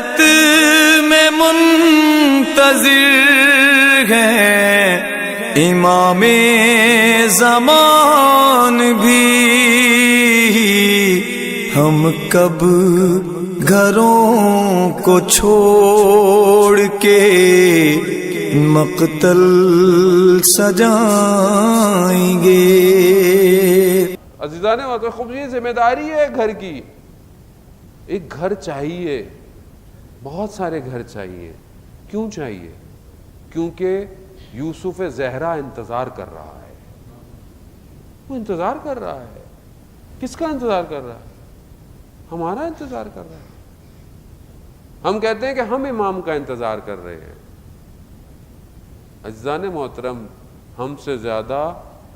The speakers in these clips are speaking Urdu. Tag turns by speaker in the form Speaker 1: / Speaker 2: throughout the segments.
Speaker 1: رحمت میں منتظر ہیں امام زمان بھی، ہم کب گھروں کو چھوڑ کے مقتل سجائیں گے۔
Speaker 2: عزیزان محترم، خوب یہ ذمہ داری ہے گھر کی۔ ایک گھر چاہیے، بہت سارے گھر چاہیے۔ کیوں چاہیے؟ کیونکہ یوسف زہرا انتظار کر رہا ہے۔ وہ انتظار کر رہا ہے۔ کس کا انتظار کر رہا ہے؟ ہمارا انتظار کر رہا ہے۔ ہم کہتے ہیں کہ ہم امام کا انتظار کر رہے ہیں۔ عزیزان محترم، ہم سے زیادہ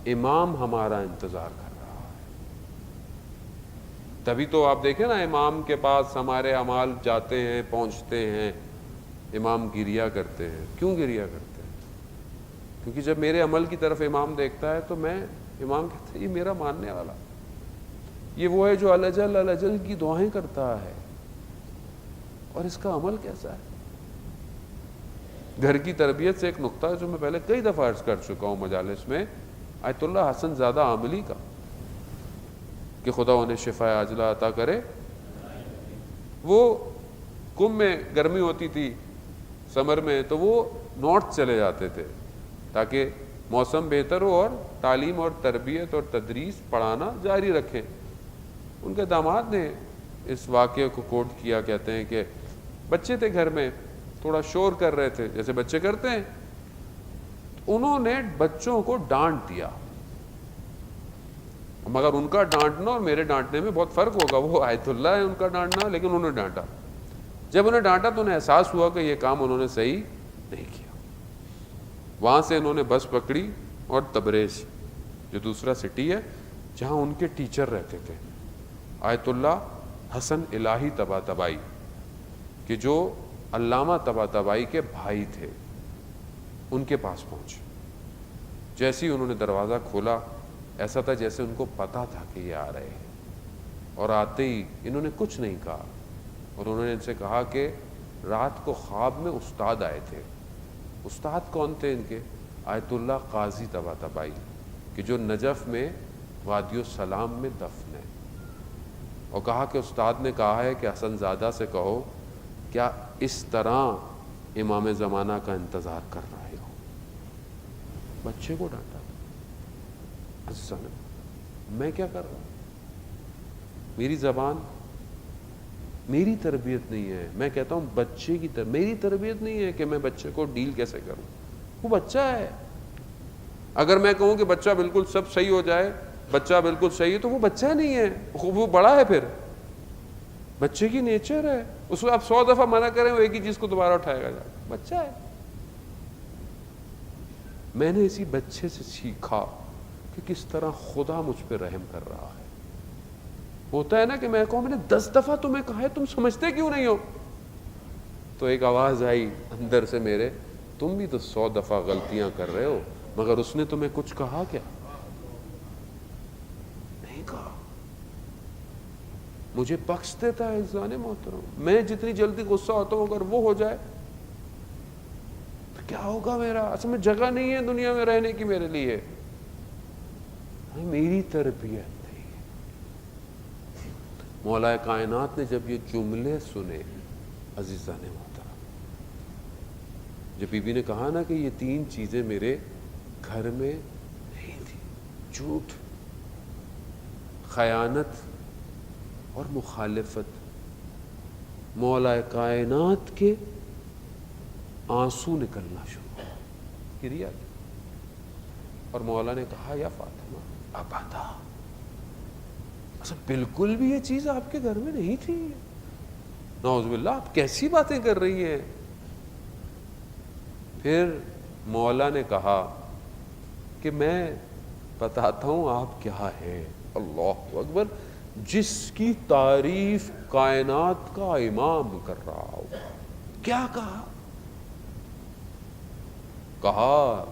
Speaker 2: امام ہمارا انتظار کر رہا ہے۔ تبھی تو آپ دیکھیں نا، امام کے پاس ہمارے اعمال جاتے ہیں، پہنچتے ہیں، امام گریہ کرتے ہیں۔ کیوں گریہ کرتے ہیں؟ کیونکہ جب میرے عمل کی طرف امام دیکھتا ہے تو امام کہتا ہے یہ میرا ماننے والا، یہ وہ ہے جو الاجل الاجل کی دعائیں کرتا ہے، اور اس کا عمل کیسا ہے۔ گھر کی تربیت سے ایک نقطہ جو میں پہلے کئی دفعہ عرض کر چکا ہوں مجالس میں، آیت اللہ حسن زادہ عاملی کا، کہ خدا انہیں شفا عاجلہ عطا کرے۔ وہ کم میں گرمی ہوتی تھی، سمر میں، تو وہ نارتھ چلے جاتے تھے تاکہ موسم بہتر ہو اور تعلیم اور تربیت اور تدریس پڑھانا جاری رکھیں۔ ان کے داماد نے اس واقعے کو کوٹ کیا، کہتے ہیں کہ بچے تھے گھر میں، تھوڑا شور کر رہے تھے جیسے بچے کرتے ہیں، انہوں نے بچوں کو ڈانٹ دیا۔ مگر ان کا ڈانٹنا اور میرے ڈانٹنے میں بہت فرق ہوگا، وہ آیت اللہ ہے ان کا ڈانٹنا، لیکن انہوں نے ڈانٹا۔ جب انہیں ڈانٹا تو انہیں احساس ہوا کہ یہ کام انہوں نے صحیح نہیں کیا۔ وہاں سے انہوں نے بس پکڑی اور تبریز، جو دوسرا سٹی ہے جہاں ان کے ٹیچر رہتے تھے، آیت اللہ حسن الہی طباطبائی، کہ جو علامہ طباطبائی کے بھائی تھے، ان کے پاس پہنچے۔ جیسے ہی انہوں نے دروازہ کھولا، ایسا تھا جیسے ان کو پتا تھا کہ یہ آ رہے ہیں، اور آتے ہی انہوں نے کچھ نہیں کہا، اور انہوں نے ان سے کہا کہ رات کو خواب میں استاد آئے تھے۔ استاد کون تھے ان کے؟ آیت اللہ قاضی طباطبائی، کہ جو نجف میں وادی السلام میں دفن ہے، اور کہا کہ استاد نے کہا ہے کہ حسن زادہ سے کہو کیا اس طرح امام زمانہ کا انتظار کر رہے ہو۔ بچے کو ڈانٹا۔ عزیزان، میں کیا کر رہا ہوں؟ میری زبان، میری تربیت نہیں ہے۔ میں کہتا ہوں بچے کی میری تربیت نہیں ہے کہ میں بچے کو ڈیل کیسے کروں۔ وہ بچہ ہے۔ اگر میں کہوں کہ بچہ بالکل سب صحیح ہو جائے، بچہ بالکل صحیح ہے، تو وہ بچہ نہیں ہے، وہ بڑا ہے۔ پھر بچے کی نیچر ہے، اس کو آپ 100 دفعہ منع کریں وہ ایک ہی چیز کو دوبارہ اٹھائے گا۔ بچہ ہے۔ میں نے اسی بچے سے سیکھا کہ کس طرح خدا مجھ پہ رحم کر رہا ہے۔ ہوتا ہے نا کہ میں کہوں میں نے 10 دفعہ تمہیں کہا ہے، تم سمجھتے کیوں نہیں ہو؟ تو ایک آواز آئی اندر سے میرے، تم بھی تو 100 دفعہ غلطیاں کر رہے ہو، مگر اس نے تمہیں کچھ کہا کیا؟ نہیں کہا۔ مجھے بخش دیتا ہے عزیزان محترم۔ میں جتنی جلدی غصہ ہوتا ہوں، اگر وہ ہو جائے تو کیا ہوگا میرا؟ اصل میں جگہ نہیں ہے دنیا میں رہنے کی میرے لیے۔ میری تربیت نہیں ہے۔ مولا کائنات نے جب یہ جملے سنے عزیزان محترم، جب بی بی نے کہا نا کہ یہ 3 چیزیں میرے گھر میں نہیں تھی، جھوٹ، خیانت اور مخالفت، مولا کائنات کے آنسو نکلنا شروع، گریا۔ اور مولا نے کہا یا فاطمہ ابدا، اچھا بالکل بھی یہ چیز آپ کے گھر میں نہیں تھی، نعوذ باللہ، آپ کیسی باتیں کر رہی ہیں؟ پھر مولا نے کہا کہ میں بتاتا ہوں آپ کیا ہے۔ اللہ اکبر، جس کی تعریف کائنات کا امام کر رہا ہو۔ کیا کہا؟ کہا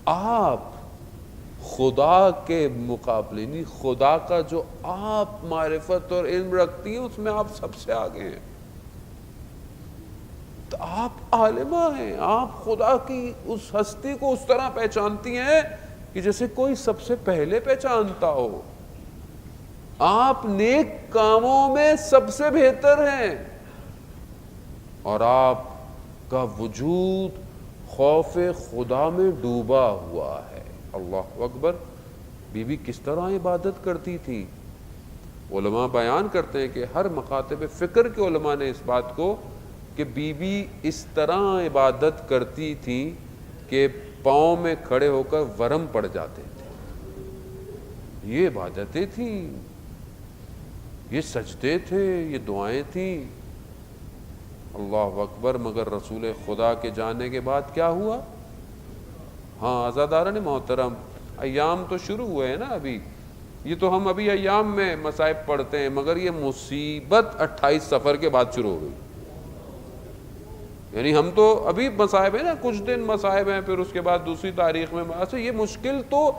Speaker 2: آپ خدا کے مقابلے نہیں، خدا کا جو آپ معرفت اور علم رکھتی ہیں اس میں آپ سب سے آگے ہیں۔ تو آپ عالمہ ہیں, آپ خدا کی اس ہستی کو اس طرح پہچانتی ہیں کہ جیسے کوئی سب سے پہلے پہچانتا ہو. آپ نیک کاموں میں سب سے بہتر ہیں, اور آپ کا وجود خوف خدا میں ڈوبا ہوا ہے. اللہ اکبر. بی بی کس طرح عبادت کرتی تھی؟ علماء بیان کرتے ہیں کہ ہر مکاتب فکر کے علماء نے اس بات کو کہ بی بی اس طرح عبادت کرتی تھی کہ پاؤں میں کھڑے ہو کر ورم پڑ جاتے تھے. یہ عبادتیں تھیں, یہ سجدے تھے, یہ دعائیں تھیں. اللہ اکبر. مگر رسول خدا کے جانے کے بعد کیا ہوا؟ ہاں عزاداران محترم, ایام تو شروع ہوئے ہیں نا ابھی, یہ تو ہم ابھی ایام میں مصائب پڑھتے ہیں, مگر یہ مصیبت 28 صفر کے بعد شروع ہو گئی. یعنی ہم تو ابھی مصائب ہیں نا, کچھ دن مصائب ہیں, پھر اس کے بعد دوسری تاریخ میں. اچھا یہ مشکل تو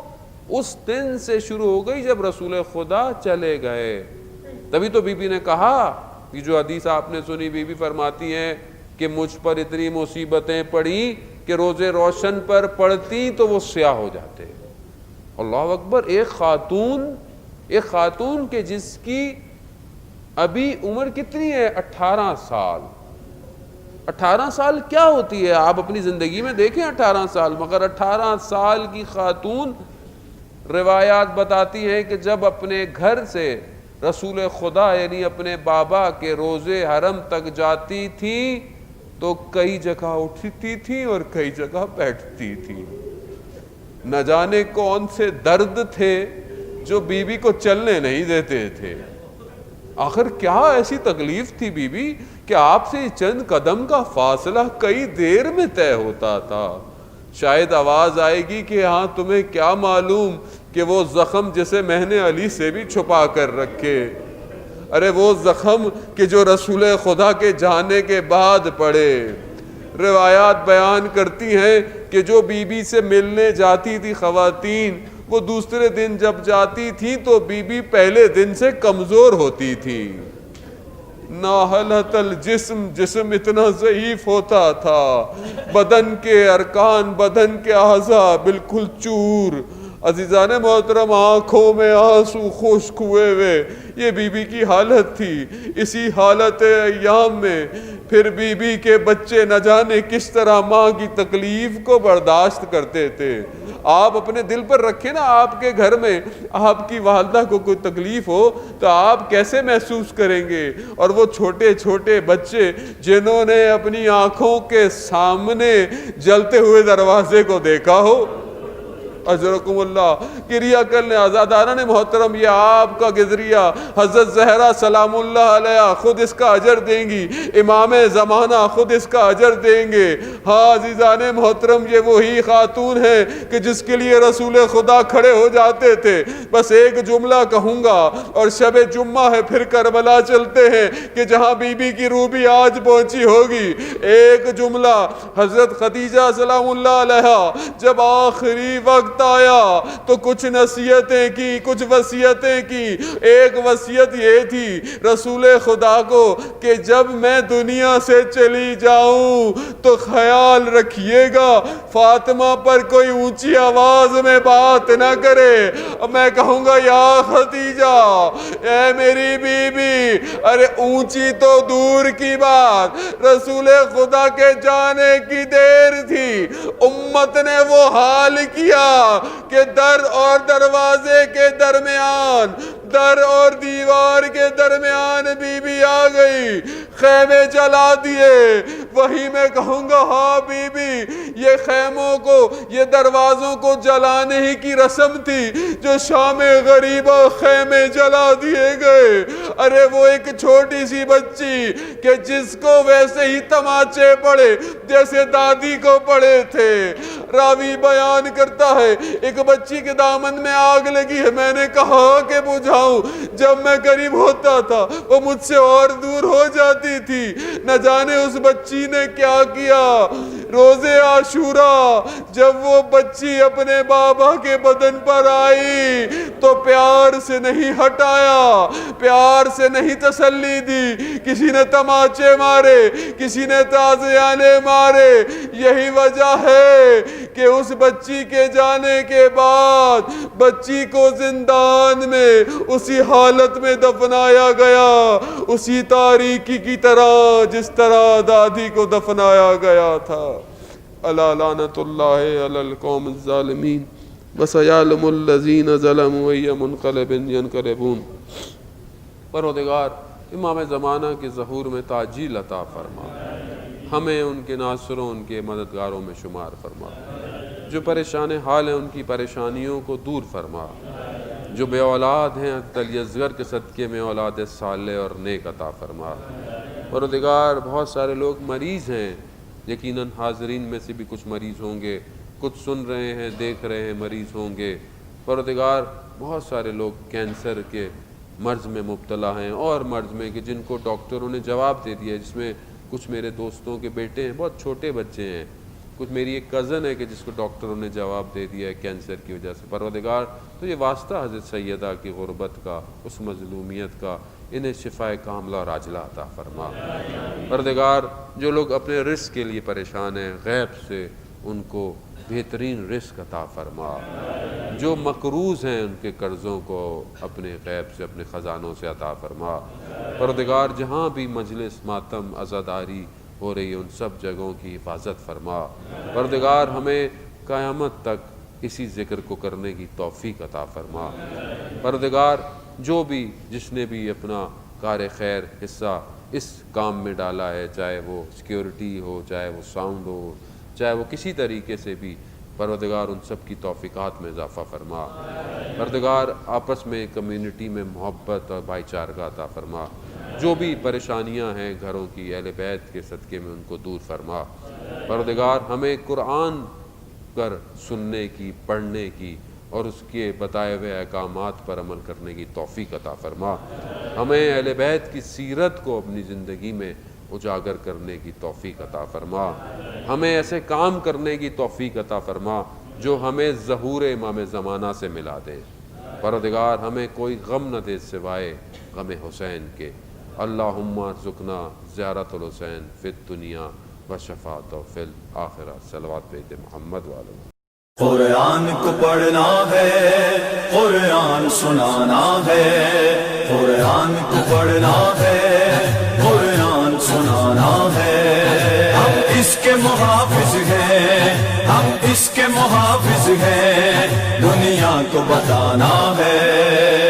Speaker 2: اس دن سے شروع ہو گئی جب رسول خدا چلے گئے. تبھی تو بی بی نے کہا کہ جو حدیث آپ نے سنی, بی بی فرماتی ہیں کہ مجھ پر اتنی مصیبتیں پڑی کہ روزے روشن پر پڑتی تو وہ سیاہ ہو جاتے. اللہ اکبر. ایک خاتون کہ جس کی ابھی عمر کتنی ہے؟ 18 سال. 18 سال کیا ہوتی ہے آپ اپنی زندگی میں دیکھیں 18 سال. مگر 18 سال کی خاتون روایات بتاتی ہیں کہ جب اپنے گھر سے رسول خدا یعنی اپنے بابا کے روزے حرم تک جاتی تھی تو کئی جگہ اٹھتی تھی اور کئی جگہ بیٹھتی تھی. نہ جانے کون سے درد تھے جو بی بی کو چلنے نہیں دیتے تھے. آخر کیا ایسی تکلیف تھی بی بی کہ آپ سے چند قدم کا فاصلہ کئی دیر میں طے ہوتا تھا. شاید آواز آئے گی کہ ہاں تمہیں کیا معلوم کہ وہ زخم جسے میں نے علی سے بھی چھپا کر رکھے. ارے وہ زخم کہ جو رسول خدا کے جانے کے بعد پڑے. روایات بیان کرتی ہیں کہ جو بی بی سے ملنے جاتی تھی خواتین, وہ دوسرے دن جب جاتی تھی تو بی بی پہلے دن سے کمزور ہوتی تھی. ناحلت الجسم, جسم اتنا ضعیف ہوتا تھا, بدن کے ارکان, بدن کے اعضاء بالکل چور. عزیزان محترم, آنکھوں میں آنسو خشک ہوئے ہوئے یہ بی بی کی حالت تھی. اسی حالت ایام میں پھر بی بی کے بچے نہ جانے کس طرح ماں کی تکلیف کو برداشت کرتے تھے. آپ اپنے دل پر رکھیں نا, آپ کے گھر میں آپ کی والدہ کو کوئی تکلیف ہو تو آپ کیسے محسوس کریں گے. اور وہ چھوٹے چھوٹے بچے جنہوں نے اپنی آنکھوں کے سامنے جلتے ہوئے دروازے کو دیکھا ہو, اجرکم اللہ, کریا کر لیں. آزاداران محترم, یہ آپ کا گزریہ حضرت زہرا سلام اللہ علیہ خود اس کا اجر دیں گی, امام زمانہ خود اس کا اجر دیں گے. ہاں عزیزان محترم, یہ وہی خاتون ہے کہ جس کے لیے رسول خدا کھڑے ہو جاتے تھے. بس ایک جملہ کہوں گا اور شب جمعہ ہے, پھر کربلا چلتے ہیں کہ جہاں بی بی کی روح بھی آج پہنچی ہوگی. ایک جملہ, حضرت خدیجہ سلام اللہ علیہ جب آخری وقت آیا تو کچھ نصیحتیں کی, کچھ وصیتیں کی. ایک وصیت یہ تھی رسول خدا کو کہ جب میں دنیا سے چلی جاؤں تو خیال رکھیے گا فاطمہ پر کوئی اونچی آواز میں بات نہ کرے. میں کہوں گا یا خدیجہ, اے میری بی بی, ارے اونچی تو دور کی بات, رسول خدا کے جانے کی دیر تھی, امت نے وہ حال کیا کہ در اور دروازے کے درمیان, در اور دیوار کے درمیان بی بی آ گئی, خیمے جلا دیے. وہی میں کہوں گا ہاں بی بی, یہ خیموں کو, یہ دروازوں کو جلانے ہی کی رسم تھی جو شام غریبہ خیمے جلا دیے گئے. ارے وہ ایک چھوٹی سی بچی کہ جس کو ویسے ہی تماچے پڑے جیسے دادی کو پڑے تھے. راوی بیان کرتا ہے ایک بچی کے دامن میں آگ لگی ہے, میں نے کہا کہ بجھاؤں, جب میں قریب ہوتا تھا وہ مجھ سے اور دور ہو جاتی تھی. نہ جانے اس بچی نے کیا کیا, روز عاشورہ جب وہ بچی اپنے بابا کے بدن پر آئی تو پیار سے نہیں ہٹایا، پیار سے نہیں تسلی دی، کسی نے تماچے مارے، کسی نے تازیانے مارے۔ یہی وجہ ہے کہ اس بچی کے جانے کے بعد بچی کو زندان میں اسی حالت میں دفنایا گیا، اسی تاریکی کی طرح جس طرح دادی کو دفنایا گیا تھا۔ الا لعنت اللہ علی القوم الظالمین وسیعلم الذین ظلموا ای منقلب ینقلبون۔ پروردگار امام زمانہ کے ظہور میں تعجیل عطا فرما، ہمیں ان کے ناصروں، ان کے مددگاروں میں شمار فرما۔ جو پریشان حال ہیں ان کی پریشانیوں کو دور فرما، جو بے اولاد ہیں علی اصغر کے صدقے میں اولاد صالح اور نیک عطا فرما۔ پروردگار بہت سارے لوگ مریض ہیں، یقیناً حاضرین میں سے بھی کچھ مریض ہوں گے، کچھ سن رہے ہیں، دیکھ رہے ہیں مریض ہوں گے۔ پروردگار بہت سارے لوگ کینسر کے مرض میں مبتلا ہیں اور مرض میں کہ جن کو ڈاکٹروں نے جواب دے دیا، جس میں کچھ میرے دوستوں کے بیٹے ہیں، بہت چھوٹے بچے ہیں، کچھ میری ایک کزن ہے کہ جس کو ڈاکٹروں نے جواب دے دیا ہے کینسر کی وجہ سے۔ پروردگار تو یہ واسطہ حضرت سیدہ کی غربت کا، اس مظلومیت کا، انہیں شفائے کاملہ اور عاجلہ عطا فرما۔ پروردگار جو لوگ اپنے رزق کے لیے پریشان ہیں، غیب سے ان کو بہترین رزق عطا فرما۔ جو مقروض ہیں ان کے قرضوں کو اپنے غیب سے، اپنے خزانوں سے عطا فرما۔ پروردگار جہاں بھی مجلس ماتم عزاداری ہو رہی ہے ان سب جگہوں کی حفاظت فرما۔ پروردگار ہمیں قیامت تک اسی ذکر کو کرنے کی توفیق عطا فرما۔ پروردگار جو بھی جس نے بھی اپنا کار خیر حصہ اس کام میں ڈالا ہے، چاہے وہ سیکیورٹی ہو، چاہے وہ ساؤنڈ ہو، چاہے وہ کسی طریقے سے بھی، پروردگار ان سب کی توفیقات میں اضافہ فرما۔ پروردگار آپس میں کمیونٹی میں محبت اور بھائی چارہ عطا فرما۔ جو بھی پریشانیاں ہیں گھروں کی، اہل بیت کے صدقے میں ان کو دور فرما۔ پروردگار ہمیں قرآن پر سننے کی، پڑھنے کی اور اس کے بتائے ہوئے احکامات پر عمل کرنے کی توفیق عطا فرما۔ ہمیں اہل بیت کی سیرت کو اپنی زندگی میں اجاگر کرنے کی توفیق عطا فرما۔ ہمیں ایسے کام کرنے کی توفیق عطا فرما جو ہمیں ظہور امام زمانہ سے ملا دے۔ پروردگار ہمیں کوئی غم نہ دے سوائے غم حسین کے۔ اللہم ارزقنا زیارت الحسین فی الدنیا و شفاعت فی الآخرہ۔ صلوات پہ محمد وعلیہ۔
Speaker 1: قرآن کو پڑھنا ہے، قرآن سنانا ہے، قرآن کو پڑھنا ہے، قرآن سنانا ہے۔ ہم اس کے محافظ ہیں، ہم اس کے محافظ ہیں، دنیا کو بتانا ہے۔